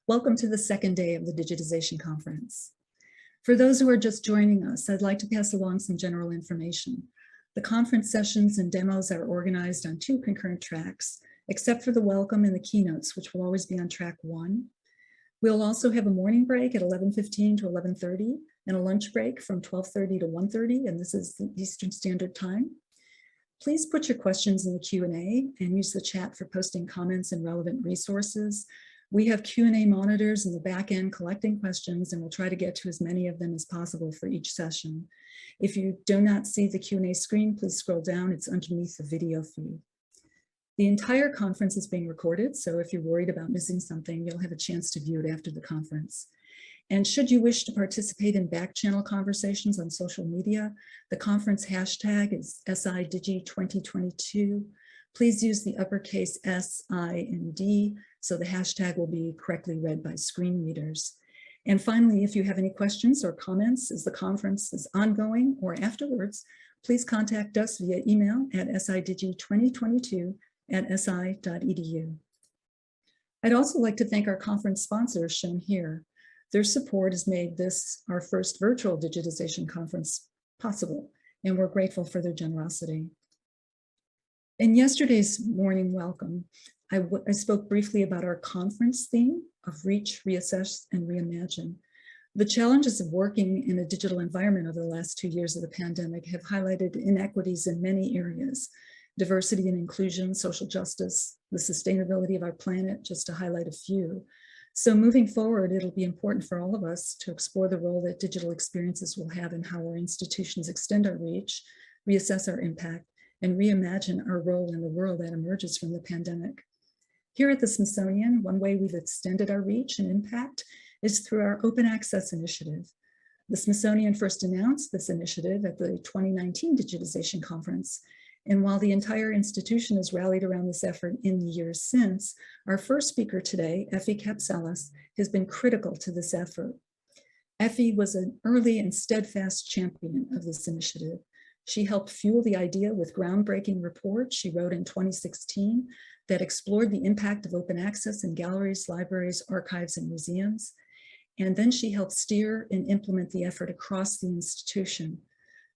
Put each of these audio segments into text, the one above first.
Welcome to the second day of the Digitization Conference. For those who are just joining us, I'd like to pass along some general information. The conference sessions and demos are organized on 2 concurrent tracks, except for the welcome and the keynotes, which will always be on track 1. We'll also have a morning break at 11:15 to 11:30 and a lunch break from 12:30 to 1:30, and this is the Eastern Standard Time. Please put your questions in the Q&A and use the chat for posting comments and relevant resources. We have Q&A monitors in the back end collecting questions, and we'll try to get to as many of them as possible for each session. If you do not see the Q&A screen, please scroll down. It's underneath the video feed. The entire conference is being recorded, so if you're worried about missing something, you'll have a chance to view it after the conference. And should you wish to participate in back channel conversations on social media, the conference hashtag is SIDigi2022. Please use the uppercase S, I, and D, so the hashtag will be correctly read by screen readers. And finally, if you have any questions or comments as the conference is ongoing or afterwards, please contact us via email at sidigi2022@si.edu. I'd also like to thank our conference sponsors shown here. Their support has made this our first virtual digitization conference possible, and we're grateful for their generosity. In yesterday's morning welcome, I spoke briefly about our conference theme of reach, reassess, and reimagine. The challenges of working in a digital environment over the last 2 years of the pandemic have highlighted inequities in many areas: diversity and inclusion, social justice, the sustainability of our planet, just to highlight a few. So moving forward, it'll be important for all of us to explore the role that digital experiences will have in how our institutions extend our reach, reassess our impact, and reimagine our role in the world that emerges from the pandemic. Here at the Smithsonian, one way we've extended our reach and impact is through our Open Access initiative. The Smithsonian first announced this initiative at the 2019 Digitization Conference. And while the entire institution has rallied around this effort in the years since, our first speaker today, Effie Kapsalis, has been critical to this effort. Effie was an early and steadfast champion of this initiative. She helped fuel the idea with groundbreaking reports she wrote in 2016 that explored the impact of open access in galleries, libraries, archives, and museums. And then she helped steer and implement the effort across the institution.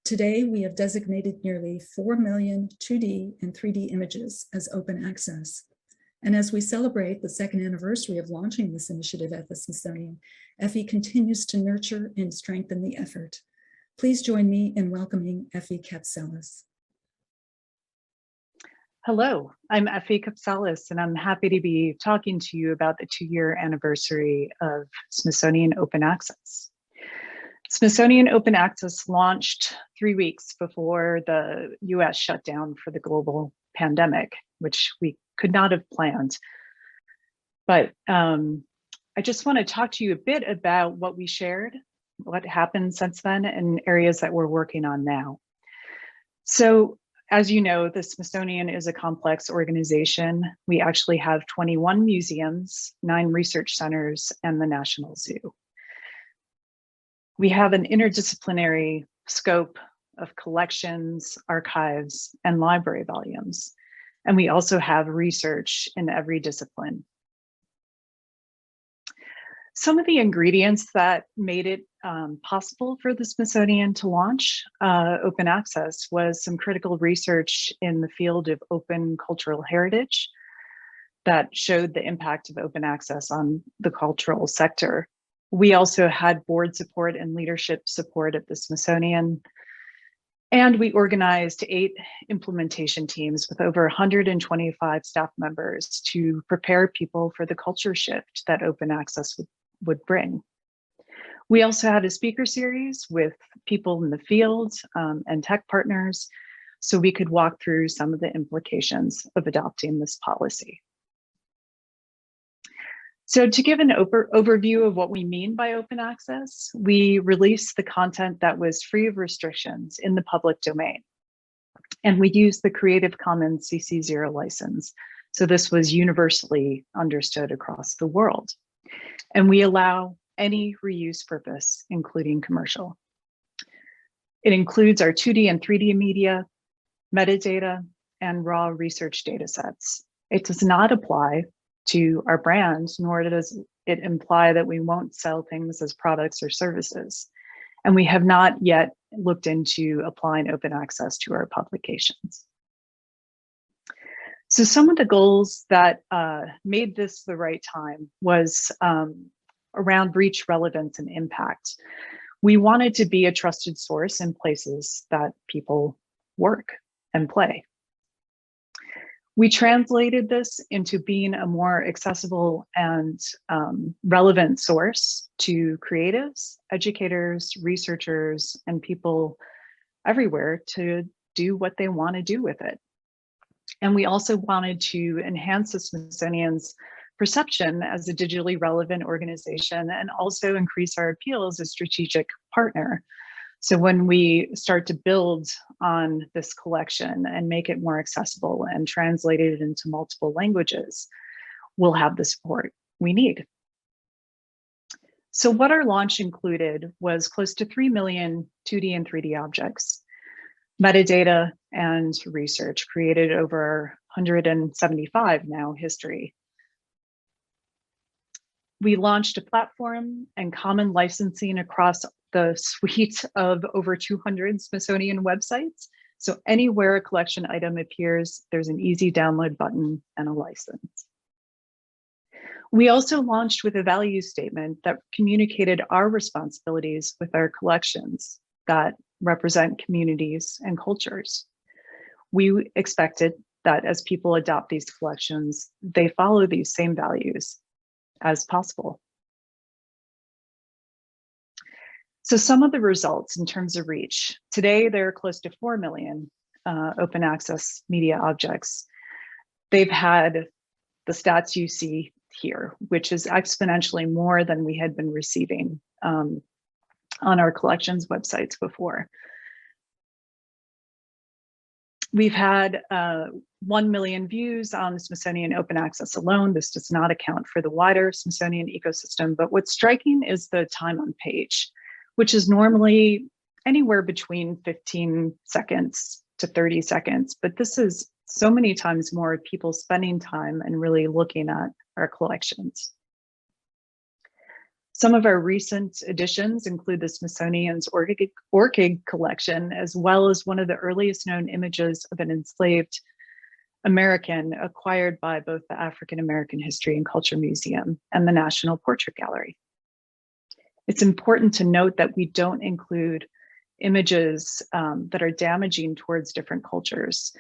Today, we have designated nearly 4 million 2D and 3D images as open access. And as we celebrate the 2nd anniversary of launching this initiative at the Smithsonian, Effie continues to nurture and strengthen the effort. Please join me in welcoming Effie Kapsalis. Hello, I'm Effie Kapsalis, and I'm happy to be talking to you about the 2-year anniversary of Smithsonian Open Access. Smithsonian Open Access launched 3 weeks before the US shut down for the global pandemic, which we could not have planned. But I just want to talk to you a bit about what we shared, what happened since then, and areas that we're working on now. So, as you know, the Smithsonian is a complex organization. We actually have 21 museums, 9 research centers, and the National Zoo. We have an interdisciplinary scope of collections, archives, and library volumes. And we also have research in every discipline. Some of the ingredients that made it possible for the Smithsonian to launch Open Access was some critical research in the field of open cultural heritage that showed the impact of open access on the cultural sector. We also had board support and leadership support at the Smithsonian. And we organized 8 implementation teams with over 125 staff members to prepare people for the culture shift that open access would bring. We also had a speaker series with people in the field and tech partners, so we could walk through some of the implications of adopting this policy. So to give an overview of what we mean by open access, we released the content that was free of restrictions in the public domain. And we used the Creative Commons CC0 license. So this was universally understood across the world. And we allow any reuse purpose, including commercial. It includes our 2D and 3D media, metadata, and raw research data sets. It does not apply to our brands, nor does it imply that we won't sell things as products or services. And we have not yet looked into applying open access to our publications. So some of the goals that made this the right time was around reach, relevance, and impact. We wanted to be a trusted source in places that people work and play. We translated this into being a more accessible and relevant source to creatives, educators, researchers, and people everywhere to do what they want to do with it. And we also wanted to enhance the Smithsonian's perception as a digitally relevant organization and also increase our appeal as a strategic partner. So when we start to build on this collection and make it more accessible and translate it into multiple languages, we'll have the support we need. So what our launch included was close to 3 million 2D and 3D objects, metadata, and research created over 175 now history. We launched a platform and common licensing across the suite of over 200 Smithsonian websites. So anywhere a collection item appears, there's an easy download button and a license. We also launched with a value statement that communicated our responsibilities with our collections that represent communities and cultures. We expected that as people adopt these collections, they follow these same values as possible. So some of the results in terms of reach. Today, there are close to 4 million open access media objects. They've had the stats you see here, which is exponentially more than we had been receiving on our collections websites before. We've had 1 million views on the Smithsonian Open Access alone. This does not account for the wider Smithsonian ecosystem, but what's striking is the time on page, which is normally anywhere between 15 seconds to 30 seconds. But this is so many times more people spending time and really looking at our collections. Some of our recent additions include the Smithsonian's Orchid collection, as well as one of the earliest known images of an enslaved American acquired by both the African American History and Culture Museum and the National Portrait Gallery. It's important to note that we don't include images that are damaging towards different cultures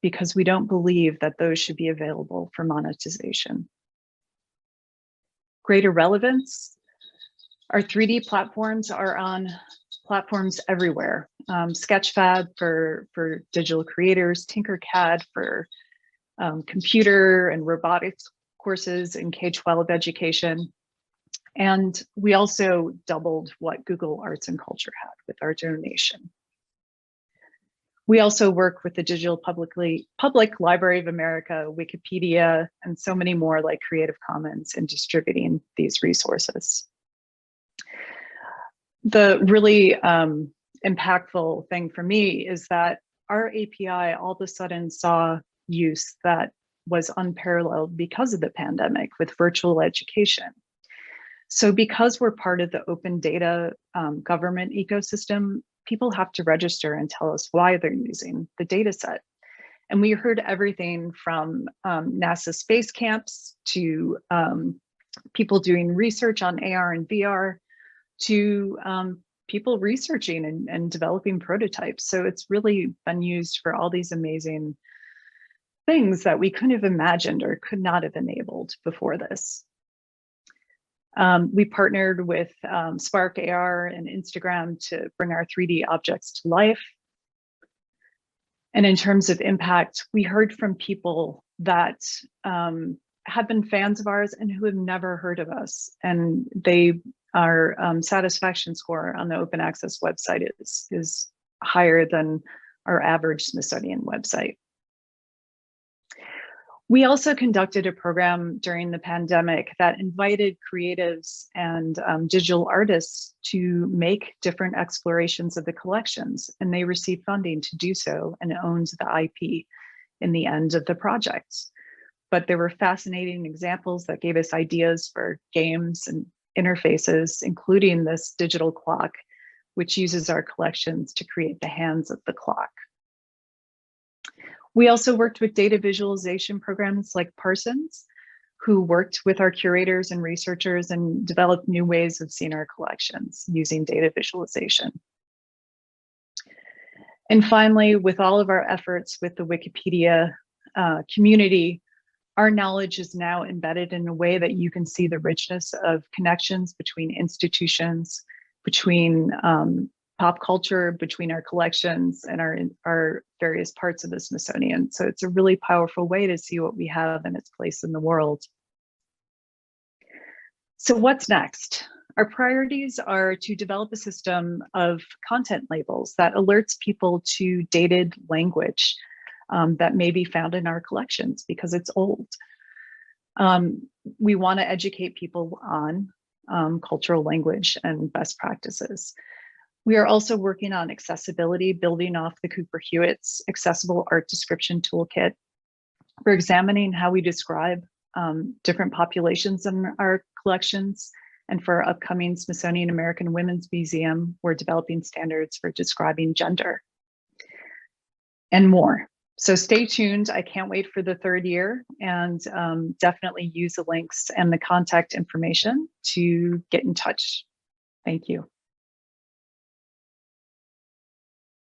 because we don't believe that those should be available for monetization. Greater relevance. Our 3D platforms are on platforms everywhere. Sketchfab for digital creators, Tinkercad for computer and robotics courses in K-12 education. And we also doubled what Google Arts and Culture had with our donation. We also work with the Digital Public Library of America, Wikipedia, and so many more like Creative Commons in distributing these resources. The really impactful thing for me is that our API all of a sudden saw use that was unparalleled because of the pandemic with virtual education. So because we're part of the open data government ecosystem, people have to register and tell us why they're using the data set. And we heard everything from NASA space camps to people doing research on AR and VR to people researching and developing prototypes. So it's really been used for all these amazing things that we couldn't have imagined or could not have enabled before this. We partnered with Spark AR and Instagram to bring our 3D objects to life. And in terms of impact, we heard from people that have been fans of ours and who have never heard of us. And our satisfaction score on the open access website is higher than our average Smithsonian website. We also conducted a program during the pandemic that invited creatives and digital artists to make different explorations of the collections, and they received funding to do so and owned the IP in the end of the project. but there were fascinating examples that gave us ideas for games and interfaces, including this digital clock, which uses our collections to create the hands of the clock. We also worked with data visualization programs like Parsons, who worked with our curators and researchers and developed new ways of seeing our collections using data visualization. And finally, with all of our efforts with the Wikipedia community, our knowledge is now embedded in a way that you can see the richness of connections between institutions, between pop culture, between our collections and our various parts of the Smithsonian. So it's a really powerful way to see what we have and its place in the world. So what's next? Our priorities are to develop a system of content labels that alerts people to dated language that may be found in our collections because it's old. We want to educate people on cultural language and best practices. We are also working on accessibility, building off the Cooper Hewitt's accessible art description toolkit. We're examining how we describe different populations in our collections. And for our upcoming Smithsonian American Women's Museum, we're developing standards for describing gender and more. So stay tuned. I can't wait for the third year, and definitely use the links and the contact information to get in touch. Thank you.